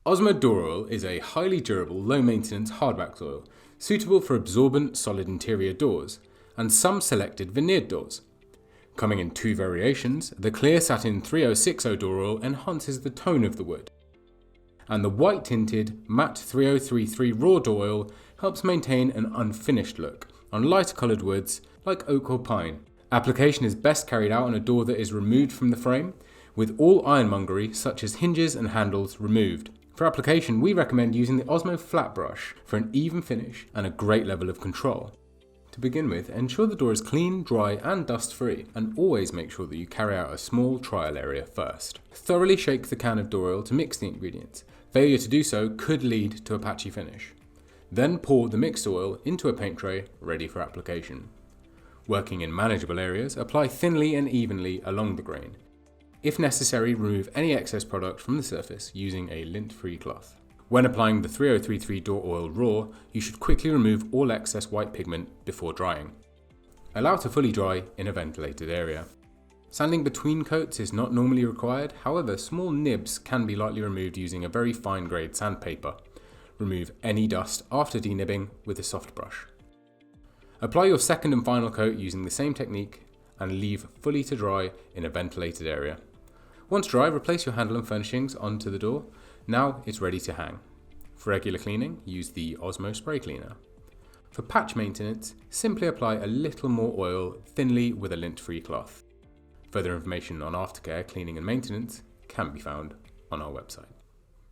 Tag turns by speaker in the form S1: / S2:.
S1: Osmo Door Oil is a highly durable, low-maintenance hardwax oil, suitable for absorbent solid interior doors, and some selected veneered doors. Coming in two variations, the clear satin 3060 door oil enhances the tone of the wood, and the white tinted matte 3033 raw door oil helps maintain an unfinished look on lighter coloured woods like oak or pine. Application is best carried out on a door that is removed from the frame, with all ironmongery such as hinges and handles removed. For application, we recommend using the Osmo flat brush for an even finish and a great level of control. To begin with, ensure the door is clean, dry and dust free, and always make sure that you carry out a small trial area first. Thoroughly shake the can of door oil to mix the ingredients. Failure to do so could lead to a patchy finish. Then pour the mixed oil into a paint tray ready for application. Working in manageable areas, apply thinly and evenly along the grain. If necessary, remove any excess product from the surface using a lint-free cloth. When applying the 3033 door oil raw, you should quickly remove all excess white pigment before drying. Allow to fully dry in a ventilated area. Sanding between coats is not normally required, however small nibs can be lightly removed using a very fine grade sandpaper. Remove any dust after denibbing with a soft brush. Apply your second and final coat using the same technique and leave fully to dry in a ventilated area. Once dry, replace your handle and furnishings onto the door. Now it's ready to hang. For regular cleaning, use the Osmo spray cleaner. For patch maintenance, simply apply a little more oil thinly with a lint-free cloth. Further information on aftercare, cleaning and maintenance can be found on our website.